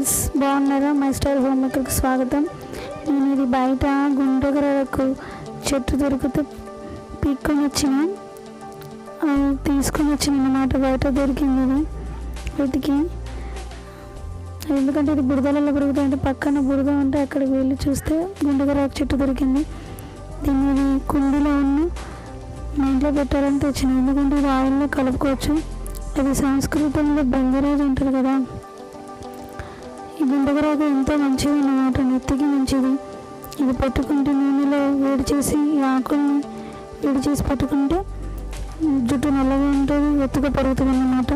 Friends, బాగున్నారా? My style home మేకర్కి స్వాగతం. నేను ఇది బయట గుంటగరకు చెట్టు దొరికితే తీసుకొని వచ్చిన అన్నమాట. బయట దొరికింది ఇది వెతికి. ఎందుకంటే ఇది బురదలలో పెరుగుతాయి, అంటే పక్కన బురద ఉంటే అక్కడికి వెళ్ళి చూస్తే గుంటగరకు చెట్టు దొరికింది. దీన్ని కుండీలో మా ఇంట్లో పెట్టాలని తెచ్చింది. ఎందుకంటే ఇది ఆయిల్లో కలుపుకోవచ్చు. అది సంస్కృతంలో బంగారాజు అంటారు కదా. ఈ గుంటగరాకు ఎంతో మంచిది అన్నమాట, నెత్తికి మంచిది. ఇది పెట్టుకుంటే నూనెలో వేడి చేసి ఈ ఆకుల్ని వేడి చేసి పెట్టుకుంటే జుట్టు నల్లగా ఉంటుంది, ఎత్తుగా పెరుగుతుంది అన్నమాట.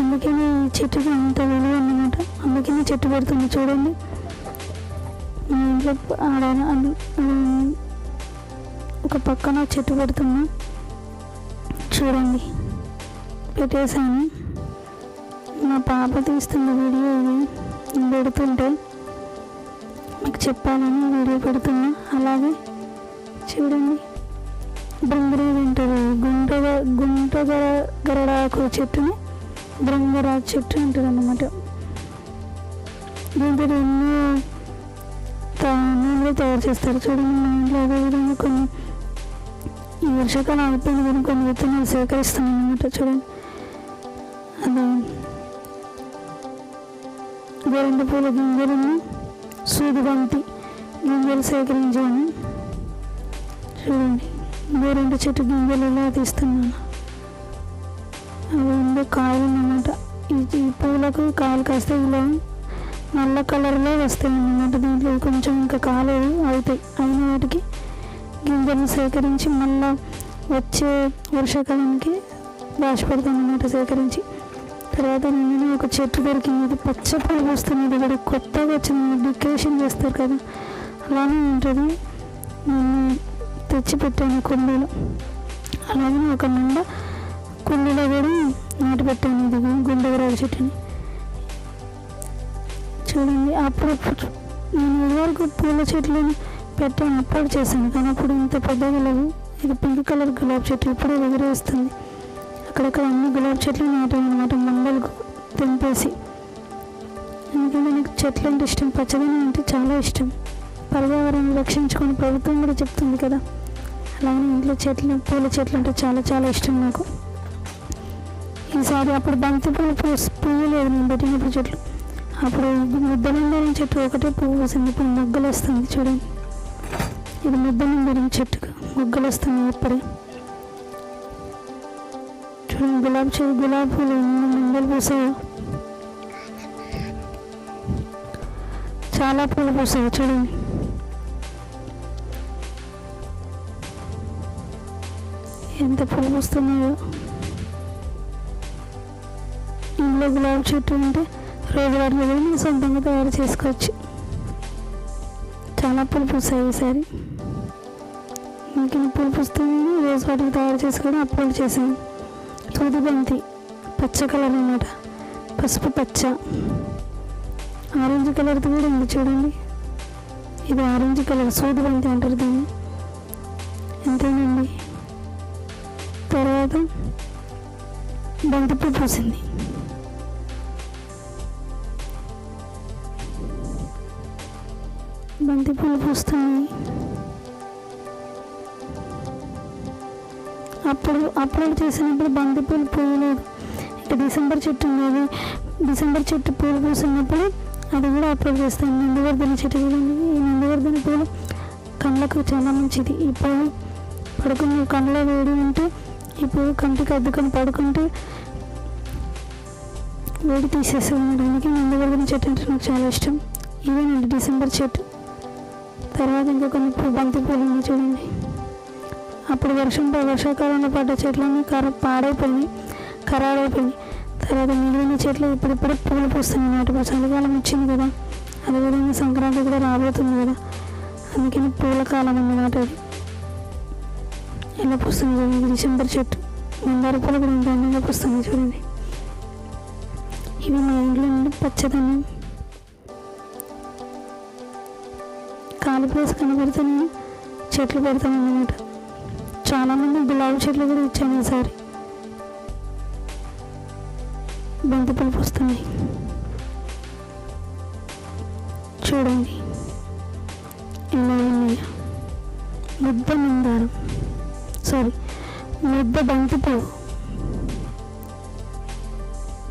అందుకని ఈ చెట్టుకి అంత విలువ అన్నమాట. అందుకని చెట్టు పెడుతుంది. చూడండి, మా ఇంట్లో ఒక పక్కన చెట్టు పెడుతున్నా. చూడండి, పెట్టేశాను. మా పాప తీస్తున్న వీడియో ఇది. పెడుతుంటే మీకు చెప్పాలని వీడియో పెడుతున్నా. అలాగే చూడండి, బృంగరాజు అంటారు. గుంటగరాకు చెట్టుని బృంగరాజు చెట్టు అంటారు అన్నమాట. దీంతో ఎన్నో నూనెలు తయారు చేస్తారు. చూడండి, మా ఇంట్లో అదేవిధంగా కొన్ని ఈ వర్షాకాలం అయిపోయింది కానీ కొన్ని విత్తనాలు సేకరిస్తాం అన్నమాట. చూడండి, అదే గోరింట పూల గింజలను సూదిబంతి గింజలు సేకరించాను. చూడండి, గోరింట చెట్టు గింజలు ఎలా తీస్తున్నాను. అవి ఉండే కాయలు అన్నమాట. ఈ పూలకు కాయలు కాస్తే ఇలా నల్ల కలర్లో వస్తాయి అన్నమాట. దీంట్లో కొంచెం ఇంకా కాలేదు, అవుతాయి. అయిన వాటికి గింజలను సేకరించి మళ్ళీ వచ్చే వర్షాకాలానికి దాచిపెడతాను అన్నమాట. సేకరించి తర్వాత నేను ఒక చెట్టు దొరికింది. ఇది పచ్చ పూలు పూస్తుంది. ఇది కూడా కొత్తగా వచ్చింది. డెకరేషన్ చేస్తారు కదా, అలానే ఉంటుంది. నేను తెచ్చి పెట్టాను కుండీలో. అలాగే ఒక నిండా కుండీలో కూడా నాటి పెట్టాను ఇది గుంటగరాకు చెట్టుని. చూడండి, అప్పుడు నేను ఇదివరకు పూల చెట్లను పెట్టాను, అప్పుడు చేశాను. కానీ అప్పుడు ఇంత పెద్దగా లేవు. ఇది పింక్ కలర్ గులాబీ చెట్టు ఇప్పుడే ఎగిరేస్తుంది. అక్కడక్కడ అన్ని గులాబీ చెట్లు నాటాను అన్నమాట, మండలు తెంపేసి. ఎందుకంటే నాకు చెట్లు అంటే ఇష్టం, పచ్చదనం అంటే చాలా ఇష్టం. పర్యావరణాన్ని రక్షించుకొని ప్రభుత్వం కూడా చెప్తుంది కదా. అలాగే ఇంట్లో పూల చెట్లు అంటే చాలా చాలా ఇష్టం నాకు. ఈసారి అప్పుడు బంతి పూలు పూయలేదు నేను పెట్టినప్పుడు చెట్లు. అప్పుడు ముద్దమందరం చెట్టు ఒకటే పువ్వు వస్తుంది. ఇప్పుడు మొగ్గలు వస్తుంది. చూడండి, ఇది ముద్దమందరం చెట్టుకు మొగ్గలు వస్తుంది ఇప్పుడే. చూడండి, గులాబీ పూలు ఎన్ని మండలు పూసాయో, చాలా పూలు పూసాయి. చూడండి, ఎంత పూలు పూస్తున్నాయో. ఇంట్లో గులాబీ చెట్టు ఉంటే రోజు వాటిలో కూడా సొంతంగా తయారు చేసుకోవచ్చు. చాలా పూలు పూసాయి ఈసారి. ఇంక పూలు పూస్తుంది, రోజు వాటికి తయారు చేసుకోవడం అప్లోడ్ చేశాను. సూదిబంతి పచ్చ కలర్ అన్నమాట, పసుపు పచ్చ, ఆరెంజ్ కలర్ది కూడా ఉంది. చూడండి, ఇది ఆరెంజ్ కలర్ సూదిబంతి అంటారు దీన్ని. అంతేనండి. తర్వాత బంతిపూ పూసింది. బంతిపూలు పూస్తున్నాయి. అప్పుడు అప్లోడ్ చేసినప్పుడు బంతిపూలు పూయలేదు. ఇక డిసెంబర్ చెట్టు ఉండేది. డిసెంబర్ చెట్టు పూలు పూసినప్పుడు అది కూడా అప్లోడ్ చేస్తాను. నందివర్ధన చెట్టు చూడండి. ఈ నందివర్ధన పూలు కళ్ళకు చాలా మంచిది. ఈ పూలు పడుకుని కళ్ళలో వేడి ఉంటే ఈ పువ్వు కంటికి అద్దుకొని పడుకుంటే వేడి తీసేస్తుంది. అందుకే నందివర్ధన చెట్టు అంటే నాకు చాలా ఇష్టం. ఇవేనండి డిసెంబర్ చెట్టు. తర్వాత ఇంకా కొన్ని బంతి పూలు ఉన్నాయి. చూడండి, అప్పుడు వర్షాకాలంలో పడ్డ చెట్లన్నీ పాడైపోయినాయి, ఖరాడైపోయినాయి. తర్వాత మిగిలిన చెట్లు ఇప్పుడిప్పుడే పూలు పూస్తున్నాయి అన్నమాట. ఇప్పుడు చలికాలం వచ్చింది కదా, అదేవిధంగా సంక్రాంతి కూడా రాబోతుంది కదా, అందుకని పూల కాలం అన్నమాట. అది ఎలా పూస్తుంది చూడండి. డిసెంబర్ చెట్టు మందార పూలు కూడా ఇంత అందంగా పూస్తుంది. చూడండి, ఇవి మా ఇంట్లో నుండి పచ్చదనం. ఖాళీ ప్లేస్ కనబడితే నేను చెట్లు పెడతాను అన్నమాట. చాలామంది గులాబీ చెట్లు కూడా ఇచ్చాను ఈసారి. బంతిపూలు పూస్తున్నాయి. చూడండి ఎలా ఉన్నాయో. ముద్ద మందారం, ముద్ద బంతి పువ్వు,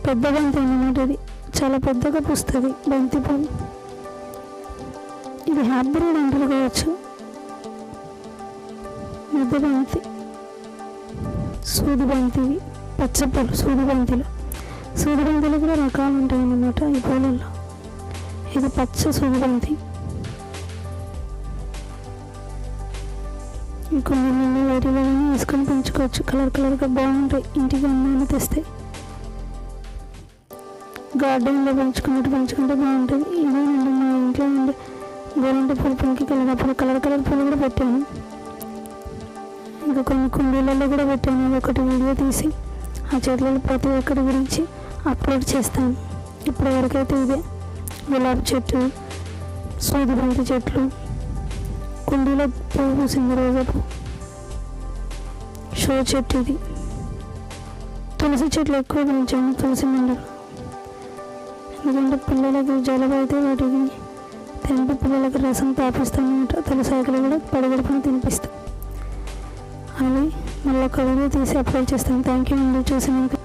పెద్ద బంతి అన్నమాట. ఇది చాలా పెద్దగా పూస్తుంది బంతి పువ్వు. ఇది హైబ్రిడ్ అంటారు కావచ్చు. ముద్ద బంతి, సూది బంతి, పచ్చ పూలు. సూది బంతిలో కూడా రకాలు ఉంటాయి అన్నమాట ఈ పూలల్లో. ఇది పచ్చ సూది బంతి. ఈ కుండీలలో వేటిలో వేసుకొని పెంచుకోవచ్చు. కలర్గా బాగుంటాయి. ఇంటికి అన్నాన్ని తెస్తే గార్డెన్లో పెంచుకుంటే బాగుంటుంది. ఇదేనండి మా ఇంట్లో ఉండే గోరంట పూలు పింక్ కలర్. అప్పుడు కలర్ పూలు కూడా పెట్టాను. ఇంకా కొన్ని కుండీలలో కూడా పెట్టాను. ఒకటి వీడియో తీసి ఆ చెట్లలో ప్రతి ఒక్కటి గురించి అప్లోడ్ చేస్తాను. ఇప్పటి వరకైతే ఇదే గులాబీ చెట్టు, సూది బంతి చెట్లు, కుండీలో పువ్వు పూసింది రోజా పువ్వు, షో చెట్టు. ఇది తులసి చెట్లు ఎక్కువ పెంచాము, తులసి మండలు. ఎందుకంటే పిల్లలకి జలుబు అయితే వాటికి తెంపి పిల్లలకి రసం తాపిస్తామన్నమాట. తులసాకులు కూడా పడగడుపున తినిపిస్తాం. అవి మళ్ళీ ఒక వీడియో తీసి అప్లోడ్ చేస్తాను. థ్యాంక్ యూ అండి చూసినందుకు.